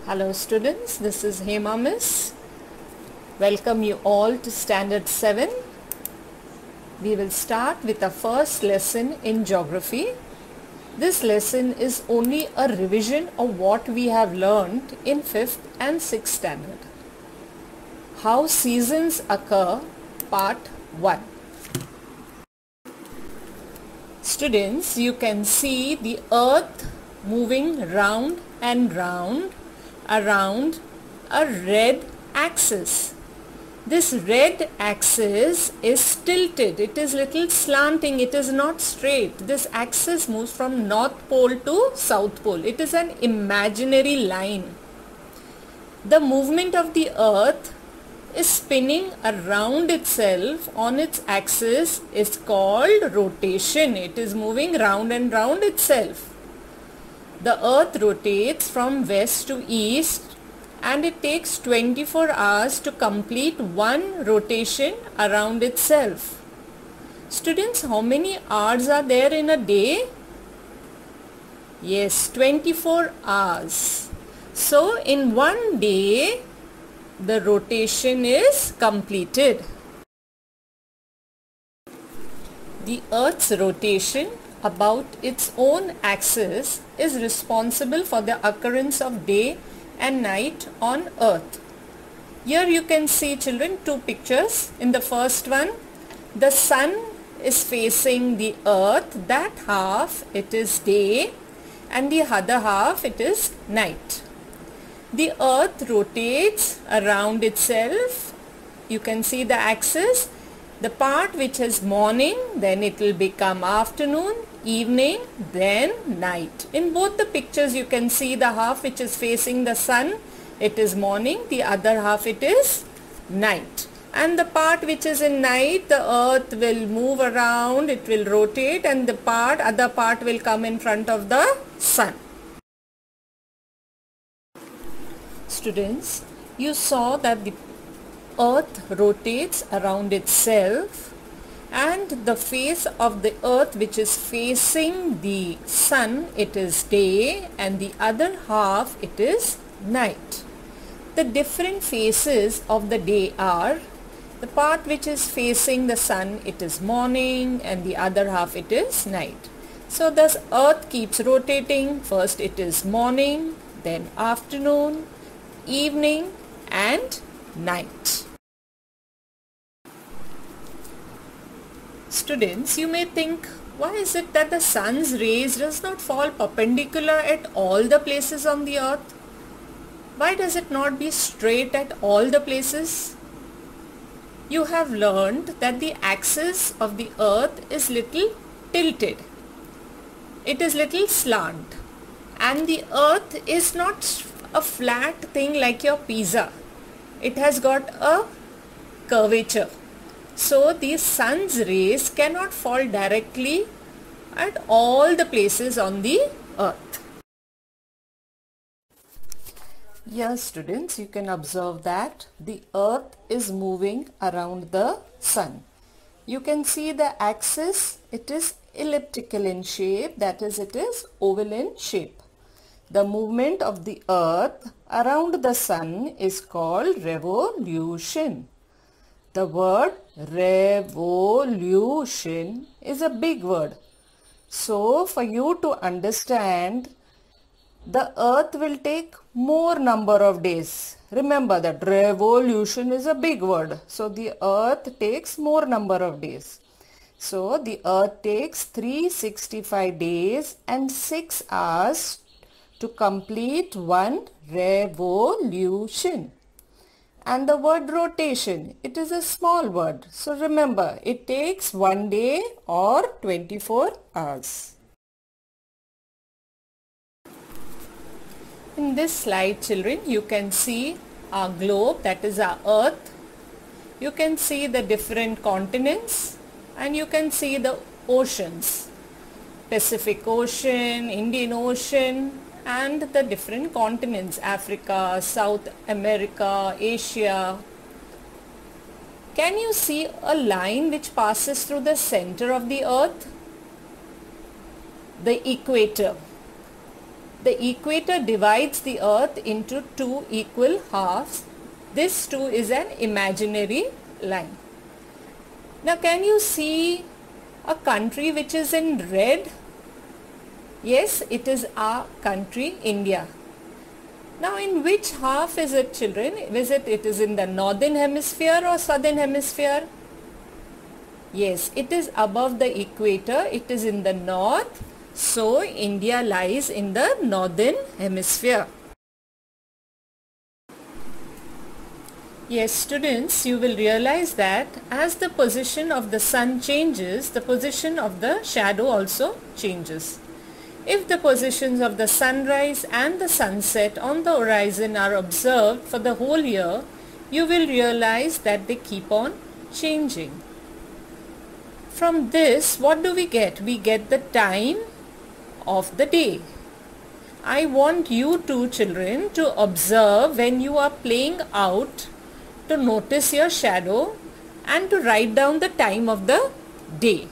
Hello students, this is Hema Miss. Welcome you all to Standard 7. We will start with our first lesson in geography. This lesson is only a revision of what we have learned in 5th and 6th standard. How seasons occur, part 1. Students, you can see the earth moving round and round around a red axis. This red axis is tilted. It is little slanting. It is not straight. This axis moves from North Pole to South Pole. It is an imaginary line. The movement of the earth is spinning around itself on its axis is called rotation. It is moving round and round itself. The earth rotates from west to east and it takes 24 hours to complete one rotation around itself. Students, how many hours are there in a day? Yes, 24 hours. So in one day, the rotation is completed. The Earth's rotation about its own axis is responsible for the occurrence of day and night on Earth. Here you can see, children, two pictures. In the first one, the sun is facing the earth. That half it is day and the other half it is night. The earth rotates around itself. You can see the axis. The part which is morning, then it will become afternoon, evening, then night. In both the pictures you can see the half which is facing the sun, it is morning, the other half it is night. And the part which is in night, the earth will move around, it will rotate, and the other part will come in front of the sun. Students, you saw that the earth rotates around itself and the face of the earth which is facing the sun, it is day, and the other half it is night. The different phases of the day are: the part which is facing the sun, it is morning, and the other half it is night. So this earth keeps rotating. First it is morning, then afternoon, evening and night. Students, you may think, why is it that the sun's rays does not fall perpendicular at all the places on the earth? Why does it not be straight at all the places? You have learned that the axis of the earth is little tilted. It is little slant, and the earth is not a flat thing like your pizza. It has got a curvature. So the sun's rays cannot fall directly at all the places on the earth. Yes, students, you can observe that the earth is moving around the sun. You can see the axis, it is elliptical in shape, that is, it is oval in shape. The movement of the earth around the sun is called revolution. The word revolution is a big word. So for you to understand, the earth will take more number of days. Remember that revolution is a big word. So the earth takes more number of days. So the earth takes 365 days and 6 hours to complete one revolution. And the word rotation, it is a small word. So remember, it takes 1 day or 24 hours. In this slide, children, you can see our globe, that is our earth. You can see the different continents and you can see the oceans. Pacific Ocean, Indian Ocean, and the different continents: Africa, South America, Asia. Can you see a line which passes through the center of the earth? The equator. The equator divides the earth into two equal halves. This too is an imaginary line. Now can you see a country which is in red? Yes, it is our country, India. Now in which half is it, children? Is it in the northern hemisphere or southern hemisphere? Yes, it is above the equator. It is in the north. So India lies in the northern hemisphere. Yes, students, you will realize that as the position of the sun changes, the position of the shadow also changes. If the positions of the sunrise and the sunset on the horizon are observed for the whole year, you will realize that they keep on changing. From this, what do we get? We get the time of the day. I want you two children to observe when you are playing out, to notice your shadow and to write down the time of the day.